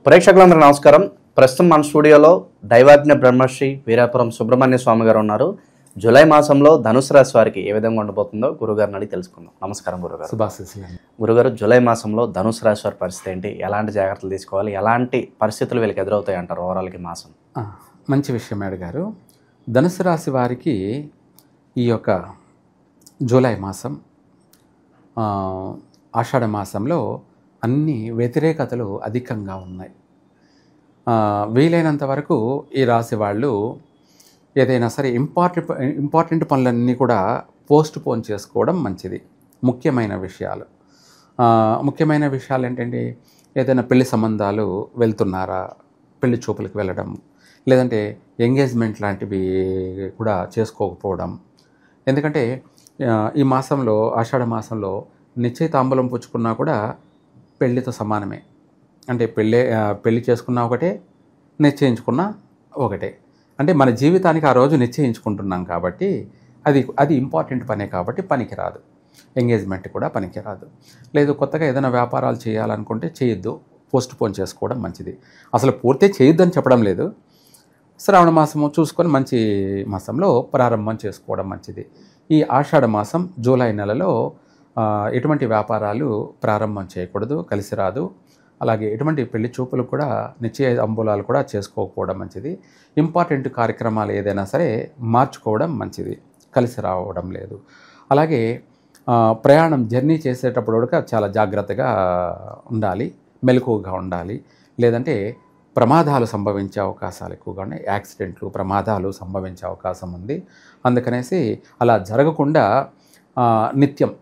ప్రేక్షకులందరూ నమస్కారం. ప్రస్తుతం మన స్టూడియోలో దైవాజ్ఞ బ్రహ్మశ్రీ వీరాపురం సుబ్రహ్మణ్య స్వామి గారు ఉన్నారు. జూలై మాసంలో ధనుసు రాశి వారికి ఏ విధంగా ఉండబోతుందో గురుగారిని అడిగి తెలుసుకుందాం. నమస్కారం గురుగారు. శుభాశీస్సులు. గురుగారు, జూలై మాసంలో ధనుసు రాశి వారి పరిస్థితి ఏంటి? ఎలాంటి జాగ్రత్తలు తీసుకోవాలి? ఎలాంటి పరిస్థితులు వీళ్ళకి ఎదురవుతాయి అంటారు ఓవరాల్కి మాసం? మంచి విషయం అడిగారు. ధనుసు రాశి వారికి ఈ యొక్క జూలై మాసం, ఆషాఢ మాసంలో అన్ని వ్యతిరేకతలు అధికంగా ఉన్నాయి. వీలైనంత వరకు ఈ రాశి వాళ్ళు ఏదైనా సరే ఇంపార్టెంట్ పనులన్నీ కూడా పోస్ట్ పోన్ చేసుకోవడం మంచిది. ముఖ్యమైన విషయాలు ఏంటంటే, ఏదైనా పెళ్లి సంబంధాలు వెళ్తున్నారా, పెళ్లి చూపులకు వెళ్ళడం, లేదంటే ఎంగేజ్మెంట్ లాంటివి కూడా చేసుకోకపోవడం. ఎందుకంటే ఈ మాసంలో, ఆషాఢ మాసంలో నిశ్చయితాంబూలం పుచ్చుకున్నా కూడా పెళ్ళితో సమానమే. అంటే పెళ్ళి చేసుకున్నా ఒకటే, నిశ్చయించుకున్నా ఒకటే. అంటే మన జీవితానికి ఆ రోజు నిశ్చయించుకుంటున్నాం కాబట్టి అది ఇంపార్టెంట్ పనే కాబట్టి పనికిరాదు. ఎంగేజ్మెంట్ కూడా పనికిరాదు. లేదు కొత్తగా ఏదైనా వ్యాపారాలు చేయాలనుకుంటే చేయొద్దు, పోస్ట్ పోన్ చేసుకోవడం మంచిది. అసలు పూర్తి చేయొద్దని చెప్పడం లేదు. శ్రావణ మాసము చూసుకొని మంచి మాసంలో ప్రారంభం చేసుకోవడం మంచిది. ఈ ఆషాఢ మాసం జూలై నెలలో ఎటువంటి వ్యాపారాలు ప్రారంభం చేయకూడదు, కలిసి రాదు. అలాగే ఎటువంటి పెళ్లి చూపులు కూడా, నిశ్చయ అంబులాలు కూడా చేసుకోకపోవడం మంచిది. ఇంపార్టెంట్ కార్యక్రమాలు ఏదైనా సరే మార్చుకోవడం మంచిది, కలిసి రావడం లేదు. అలాగే జర్నీ చేసేటప్పుడు కూడా చాలా జాగ్రత్తగా ఉండాలి, మెలకువగా ఉండాలి. లేదంటే ప్రమాదాలు సంభవించే అవకాశాలు ఎక్కువగా ఉన్నాయి. యాక్సిడెంట్లు, ప్రమాదాలు సంభవించే అవకాశం ఉంది. అందుకనేసి అలా జరగకుండా నిత్యం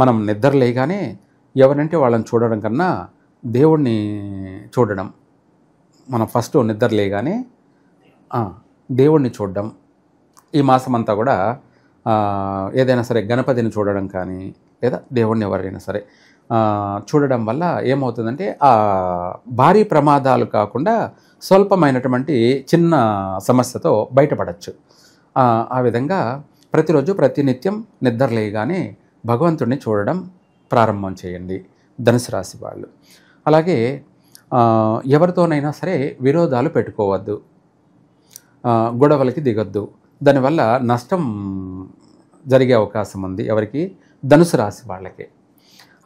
మనం నిద్ర లేయగానే ఎవరంటే వాళ్ళని చూడడం కన్నా దేవుణ్ణి చూడడం. మనం ఫస్ట్ నిద్ర లేయగానే దేవుణ్ణి చూడడం. ఈ మాసం అంతా కూడా ఏదైనా సరే గణపతిని చూడడం కానీ, లేదా దేవుణ్ణి ఎవరైనా సరే చూడడం వల్ల ఏమవుతుందంటే భారీ ప్రమాదాలు కాకుండా స్వల్పమైనటువంటి చిన్న సమస్యతో బయటపడవచ్చు. ఆ విధంగా ప్రతిరోజు ప్రతినిత్యం నిద్ర లేయగానే భగవంతుడిని చూడడం ప్రారంభం చేయండి ధనుసు రాశి వాళ్ళు. అలాగే ఎవరితోనైనా సరే విరోధాలు పెట్టుకోవద్దు, గొడవలకి దిగొద్దు. దానివల్ల నష్టం జరిగే అవకాశం ఉంది ఎవరికి? ధనుసు రాశి వాళ్ళకి.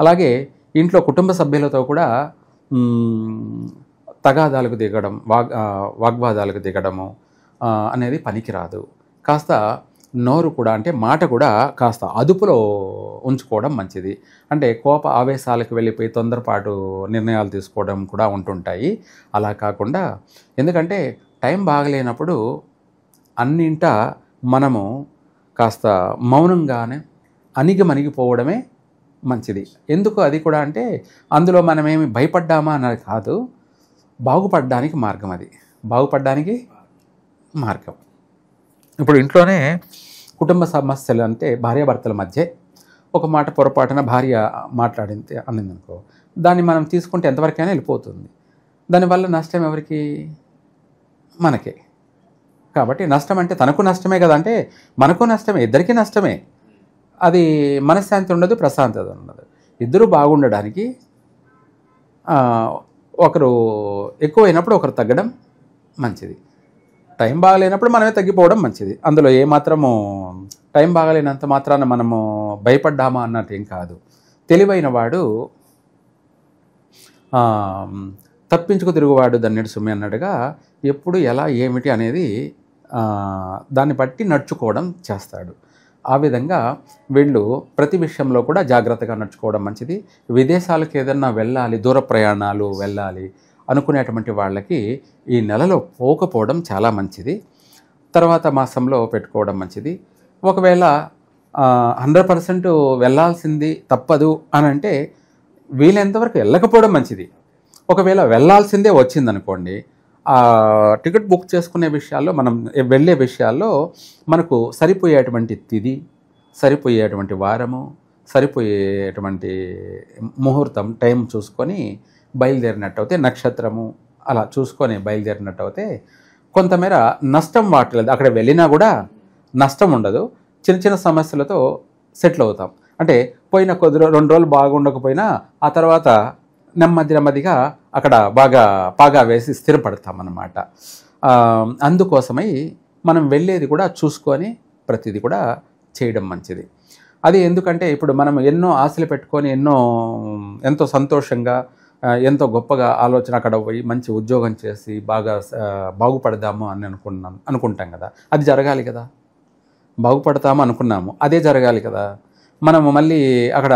అలాగే ఇంట్లో కుటుంబ సభ్యులతో కూడా తగాదాలకు దిగడం, వాగ్వాదాలకు దిగడము అనేది పనికిరాదు. కాస్త నోరు కూడా, అంటే మాట కూడా కాస్త అదుపులో ఉంచుకోవడం మంచిది. అంటే కోప ఆవేశాలకు వెళ్ళిపోయి తొందరపాటు నిర్ణయాలు తీసుకోవడం కూడా ఉంటుంటాయి. అలా కాకుండా, ఎందుకంటే టైం బాగలేనప్పుడు అన్నింట మనము కాస్త మౌనంగానే అణిగిపోవడమే మంచిది. ఎందుకు అది కూడా అంటే, అందులో మనమేమి భయపడ్డామా అన్నది కాదు, బాగుపడడానికి మార్గం. అది బాగుపడడానికి మార్గం. ఇప్పుడు ఇంట్లోనే కుటుంబ సమస్యలు అంటే భార్యాభర్తల మధ్య ఒక మాట పొరపాటున భార్య అనిందనుకో, దాన్ని మనం తీసుకుంటే ఎంతవరకైనా వెళ్ళిపోతుంది. దానివల్ల నష్టం ఎవరికి? మనకే. కాబట్టి నష్టం అంటే తనకు నష్టమే కదా, అంటే మనకు నష్టమే, ఇద్దరికీ నష్టమే. అది మనశ్శాంతి ఉండదు, ప్రశాంతత ఉండదు. ఇద్దరూ బాగుండడానికి ఒకరు ఎక్కువైనప్పుడు ఒకరు తగ్గడం మంచిది. టైం బాగలేనప్పుడు మనమే తగ్గిపోవడం మంచిది. అందులో ఏమాత్రము టైం బాగలేనంత మాత్రాన మనము భయపడ్డామా అన్నట్టు ఏం కాదు. తెలివైన వాడు తప్పించుకు తిరుగువాడు దన్నెడు సుమ్మి అన్నట్టుగా ఎప్పుడు ఎలా ఏమిటి అనేది దాన్ని బట్టి నడుచుకోవడం చేస్తాడు. ఆ విధంగా వీళ్ళు ప్రతి విషయంలో కూడా జాగ్రత్తగా నడుచుకోవడం మంచిది. విదేశాలకు ఏదన్నా వెళ్ళాలి, దూర ప్రయాణాలు వెళ్ళాలి అనుకునేటువంటి వాళ్ళకి ఈ నెలలో పోకపోవడం చాలా మంచిది. తర్వాత మాసంలో పెట్టుకోవడం మంచిది. ఒకవేళ 100% వెళ్ళాల్సింది తప్పదు అని అంటే వీలైనంతవరకు వెళ్ళకపోవడం మంచిది. ఒకవేళ వెళ్ళాల్సిందే వచ్చిందనుకోండి, టికెట్ బుక్ చేసుకునే విషయాల్లో, మనం వెళ్ళే విషయాల్లో మనకు సరిపోయేటువంటి తిథి, సరిపోయేటువంటి వారము, సరిపోయేటువంటి ముహూర్తం, టైం చూసుకొని బయలుదేరినట్టు అయితే, నక్షత్రము అలా చూసుకొని బయలుదేరినట్టు అయితే కొంతమేర నష్టం వాటిలేదు. అక్కడ వెళ్ళినా కూడా నష్టం ఉండదు. చిన్న చిన్న సమస్యలతో సెటిల్ అవుతాం. అంటే పోయిన కొద్ది 2 రోజులు బాగుండకపోయినా ఆ తర్వాత నెమ్మదిగా అక్కడ బాగా పాగా వేసి స్థిరపడతామన్నమాట. అందుకోసమై మనం వెళ్ళేది కూడా చూసుకొని ప్రతిదీ కూడా చేయడం మంచిది. అది ఎందుకంటే ఇప్పుడు మనం ఎన్నో ఆశలు పెట్టుకొని ఎంతో సంతోషంగా ఎంతో గొప్పగా ఆలోచన అక్కడ పోయి మంచి ఉద్యోగం చేసి బాగా బాగుపడదాము అని అనుకుంటాం కదా, అది జరగాలి కదా. బాగుపడతాము అనుకున్నాము, అదే జరగాలి కదా. మనము మళ్ళీ అక్కడ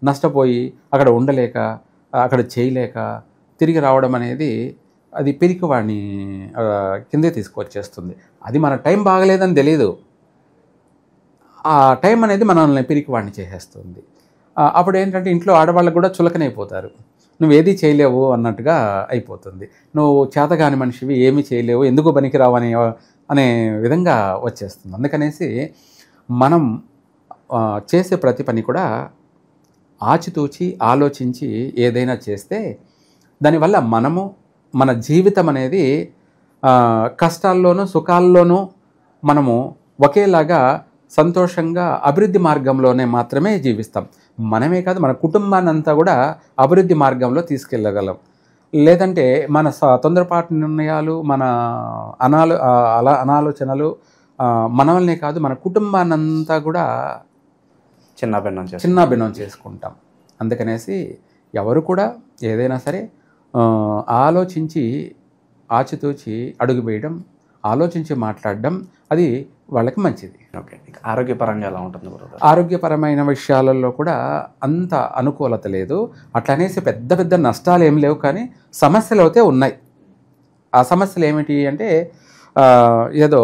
నష్టపోయి అక్కడ ఉండలేక అక్కడ చేయలేక తిరిగి రావడం అనేది అది పిరికివాడిని కిందే తీసుకొచ్చేస్తుంది. అది మన టైం బాగలేదని తెలియదు, ఆ టైం అనేది మనల్ని పిరికివాడిని చేసేస్తుంది. అప్పుడు ఏంటంటే ఇంట్లో ఆడవాళ్ళకు కూడా చులకనైపోతారు, నువ్వు ఏది చేయలేవు అన్నట్టుగా అయిపోతుంది. నువ్వు చేతగాని మనిషివి, ఏమీ చేయలేవు, ఎందుకు పనికిరావు అనే విధంగా వచ్చేస్తుంది. అందుకనేసి మనం చేసే ప్రతి పని కూడా ఆచితూచి ఆలోచించి ఏదైనా చేస్తే దానివల్ల మన జీవితం అనేది కష్టాల్లోనూ సుఖాల్లోనూ మనము ఒకేలాగా సంతోషంగా అభివృద్ధి మార్గంలోనే మాత్రమే జీవిస్తాం. మనమే కాదు, మన కుటుంబాన్ని అంతా కూడా అభివృద్ధి మార్గంలో తీసుకెళ్ళగలం. లేదంటే మన తొందరపాటు నిర్ణయాలు, మన అనాలోచనలు మనల్నే కాదు మన కుటుంబాన్నంతా కూడా చిన్నాభిన్నం చేసుకుంటాం. అందుకనేసి ఎవరు కూడా ఏదైనా సరే ఆలోచించి ఆచితూచి అడుగు వేయడం, ఆలోచించి మాట్లాడడం అది వాళ్ళకి మంచిది. ఓకే, ఆరోగ్యపరంగా ఎలా ఉంటుంది గురుగారు? ఆరోగ్యపరమైన విషయాలలో కూడా అంత అనుకూలత లేదు. అట్లనేసి పెద్ద పెద్ద నష్టాలు ఏం లేవు, కానీ సమస్యలు అయితే ఉన్నాయి. ఆ సమస్యలు ఏమిటి అంటే ఏదో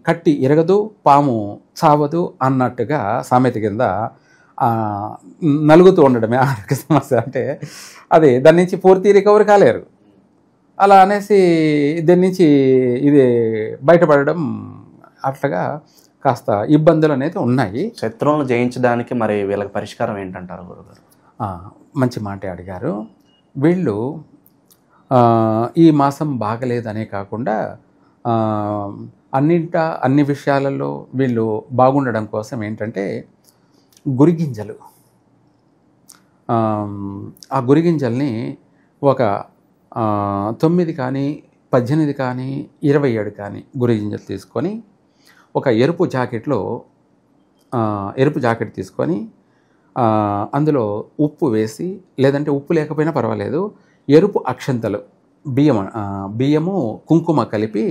కట్టి ఎరగదు పాము చావదు అన్నట్టుగా సామెత కింద నలుగుతూ ఉండడమే ఆరోగ్య సమస్య. అంటే అది దాని నుంచి పూర్తి రికవర్ కాలేరు. అలా అనేసి దీని నుంచి ఇది బయటపడడం అట్లాగా కాస్త ఇబ్బందులు అనేది ఉన్నాయి. శత్రువులను జయించడానికి మరి వీళ్ళకి పరిష్కారం ఏంటంటారు గురుగారు? మంచి మాట అడిగారు. వీళ్ళు ఈ మాసం బాగలేదనే కాకుండా అన్ని విషయాలలో వీళ్ళు బాగుండడం కోసం ఏంటంటే గురిగింజలు, ఆ గురిగింజల్ని ఒక 9 కానీ 18 కానీ 27 కానీ గురిగింజలు తీసుకొని ఒక ఎరుపు జాకెట్ తీసుకొని అందులో ఉప్పు వేసి, లేదంటే ఉప్పు లేకపోయినా పర్వాలేదు, ఎరుపు అక్షంతలు బియ్యము కుంకుమ కలిపి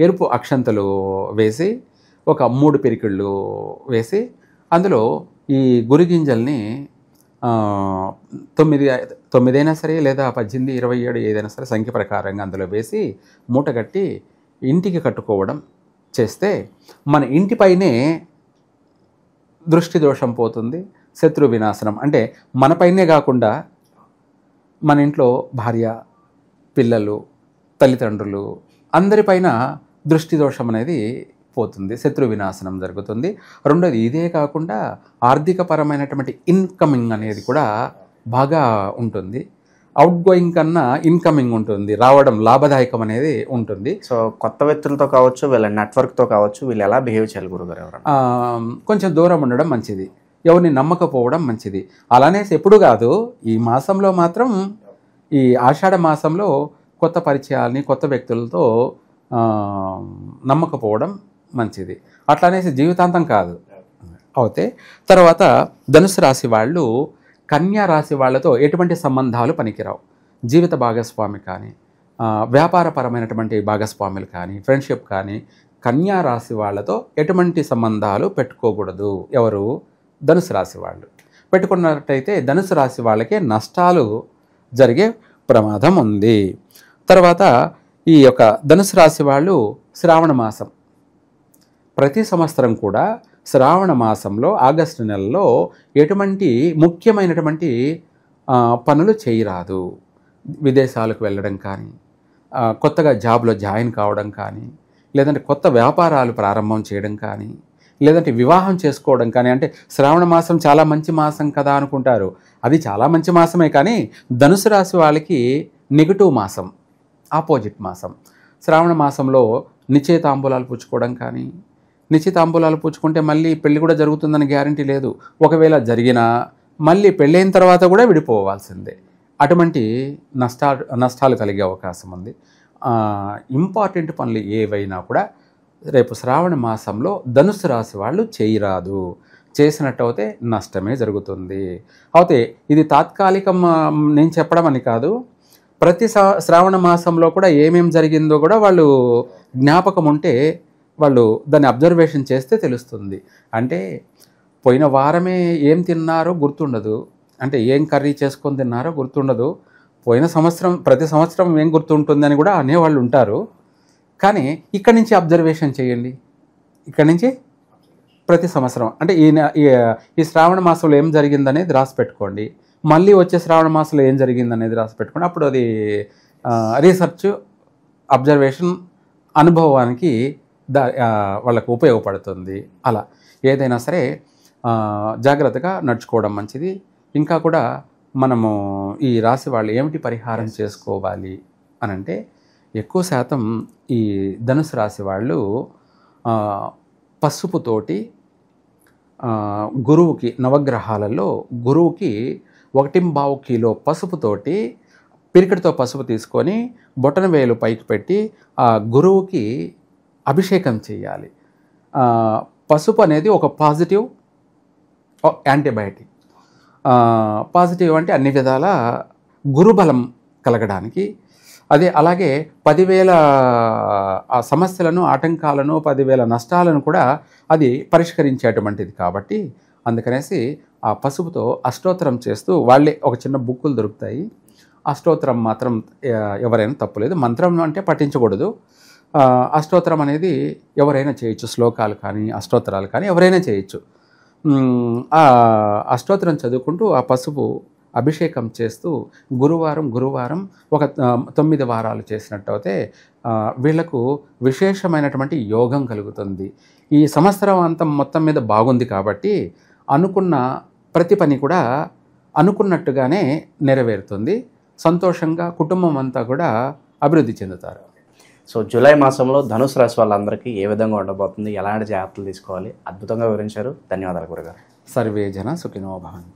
ఎరుపు అక్షంతలు వేసి ఒక 3 పిరికిళ్ళు వేసి అందులో ఈ గురిగింజల్ని 9 అయినా సరే లేదా 18, 27 ఏదైనా సరే సంఖ్య ప్రకారంగా అందులో వేసి మూటగట్టి ఇంటికి కట్టుకోవడం చేస్తే మన ఇంటిపైనే దృష్టి దోషం పోతుంది, శత్రు వినాశనం. అంటే మనపైనే కాకుండా మన ఇంట్లో భార్య, పిల్లలు, తల్లిదండ్రులు అందరిపైన దృష్టి దోషం అనేది పోతుంది, శత్రు వినాశనం జరుగుతుంది. రెండోది ఇదే కాకుండా ఆర్థికపరమైనటువంటి ఇన్కమింగ్ అనేది కూడా బాగా ఉంటుంది. అవుట్ గోయింగ్ కన్నా ఇన్కమింగ్ ఉంటుంది, రావడం లాభదాయకం అనేది ఉంటుంది. సో కొత్త వ్యక్తులతో కావచ్చు, వీళ్ళ నెట్వర్క్తో కావచ్చు, వీళ్ళు ఎలా బిహేవ్ చేయాలి గురుగారు? ఎవరైనా కొంచెం దూరం ఉండడం మంచిది, ఎవరిని నమ్మకపోవడం మంచిది. అలానేసి ఎప్పుడు కాదు, ఈ మాసంలో మాత్రం, ఈ ఆషాఢ మాసంలో కొత్త పరిచయాల్ని కొత్త వ్యక్తులతో నమ్మకపోవడం మంచిది. అట్లనేసి జీవితాంతం కాదు. అయితే తర్వాత ధనుసు రాశి వాళ్ళు కన్యా రాశి వాళ్ళతో ఎటువంటి సంబంధాలు పనికిరావు. జీవిత భాగస్వామి కానీ, వ్యాపారపరమైనటువంటి భాగస్వాములు కానీ, ఫ్రెండ్షిప్ కానీ కన్యా రాశి వాళ్ళతో ఎటువంటి సంబంధాలు పెట్టుకోకూడదు. ఎవరు? ధనుసు రాశి వాళ్ళు. పెట్టుకున్నట్టయితే ధనుసు రాశి వాళ్ళకే నష్టాలు జరిగే ప్రమాదం ఉంది. తర్వాత ఈ యొక్క ధనుసు రాశి వాళ్ళు శ్రావణ మాసం, ప్రతి సంవత్సరం కూడా శ్రావణ మాసంలో ఆగస్టు నెలలో ఎటువంటి ముఖ్యమైనటువంటి పనులు చేయరాదు. విదేశాలకు వెళ్ళడం కానీ, కొత్తగా జాబ్లో జాయిన్ కావడం కానీ, లేదంటే కొత్త వ్యాపారాలు ప్రారంభం చేయడం కానీ, లేదంటే వివాహం చేసుకోవడం కానీ. అంటే శ్రావణ మాసం చాలా మంచి మాసం కదా అనుకుంటారు, అది చాలా మంచి మాసమే, కానీ ధనుసు రాశి వాళ్ళకి నెగిటివ్ మాసం, ఆపోజిట్ మాసం. శ్రావణ మాసంలో నిశ్చయితాంబూలాలు పుచ్చుకోవడం కానీ, నిశ్చితాంబూలాలు పుచ్చుకుంటే మళ్ళీ పెళ్లి కూడా జరుగుతుందని గ్యారంటీ లేదు. ఒకవేళ జరిగినా మళ్ళీ పెళ్ళైన తర్వాత కూడా విడిపోవాల్సిందే. అటువంటి నష్టాలు కలిగే అవకాశం ఉంది. ఇంపార్టెంట్ పనులు ఏవైనా కూడా రేపు శ్రావణ మాసంలో ధనుసు రాశి వాళ్ళు చేయరాదు. చేసినట్టయితే నష్టమే జరుగుతుంది. అయితే ఇది తాత్కాలికం నేను చెప్పడం అని కాదు. ప్రతి శ్రావణ మాసంలో కూడా ఏమేం జరిగిందో కూడా వాళ్ళు జ్ఞాపకం ఉంటే వాళ్ళు దాన్ని అబ్జర్వేషన్ చేస్తే తెలుస్తుంది. అంటే పోయిన వారమే ఏం తిన్నారో గుర్తుండదు, అంటే ఏం కర్రీ చేసుకొని తిన్నారో గుర్తుండదు. పోయిన సంవత్సరం ప్రతి సంవత్సరం ఏం గుర్తుంటుందని కూడా అనేవాళ్ళు ఉంటారు. కానీ ఇక్కడి నుంచి అబ్జర్వేషన్ చేయండి. ఇక్కడి నుంచి ప్రతి సంవత్సరం అంటే ఈ శ్రావణ మాసంలో ఏం జరిగిందనేది రాసి పెట్టుకోండి. మళ్ళీ వచ్చే శ్రావణ మాసంలో ఏం జరిగిందనేది రాసి పెట్టుకోండి. అప్పుడు అది రీసెర్చ్, అబ్జర్వేషన్, అనుభవానికి వాళ్ళకు ఉపయోగపడుతుంది. అలా ఏదైనా సరే జాగ్రత్తగా నడుచుకోవడం మంచిది. ఇంకా కూడా మనము ఈ రాశి వాళ్ళు ఏమిటి పరిహారం చేసుకోవాలి అని అంటే, ఎక్కువ శాతం ఈ ధనుసు రాశి వాళ్ళు పసుపుతోటి గురువుకి, నవగ్రహాలలో గురువుకి 1.25 కిలో పసుపుతోటి, పిరికిడితో పసుపు తీసుకొని బొటన వేలు పైకి పెట్టి ఆ గురువుకి అభిషేకం చేయాలి. పసుపు అనేది ఒక పాజిటివ్ యాంటీబయాటిక్. పాజిటివ్ అంటే అన్ని విధాల గురుబలం కలగడానికి. అలాగే 10,000 ఆ సమస్యలను, ఆటంకాలను, 10,000 నష్టాలను కూడా అది పరిష్కరించేటువంటిది. కాబట్టి అందుకనేసి ఆ పసుపుతో అష్టోత్తరం చేస్తూ, వాళ్ళే ఒక చిన్న బుక్కులు దొరుకుతాయి. అష్టోత్తరం మాత్రం ఎవరైనా తప్పులేదు. మంత్రం అంటే పఠించకూడదు. అష్టోత్తరం అనేది ఎవరైనా చేయొచ్చు. శ్లోకాలు కానీ అష్టోత్తరాలు కానీ ఎవరైనా చేయొచ్చు. ఆ అష్టోత్తరం చదువుకుంటూ ఆ పసుపు అభిషేకం చేస్తూ గురువారం ఒక 9 వారాలు చేసినట్టయితే వీళ్లకు విశేషమైనటువంటి యోగం కలుగుతుంది. ఈ సంవత్సరం అంతా మొత్తం మీద బాగుంది కాబట్టి అనుకున్న ప్రతి పని కూడా అనుకున్నట్టుగానే నెరవేరుతుంది. సంతోషంగా కుటుంబం అంతా కూడా అభివృద్ధి చెందుతారు. సో జూలై మాసంలో ధనుసు రాశి వాళ్ళందరికీ ఏ విధంగా ఉండబోతుంది, ఎలాంటి జాగ్రత్తలు తీసుకోవాలి, అద్భుతంగా వివరించారు. ధన్యవాదాలు గురుగారు. సర్వే జన సుఖినో భవంతు.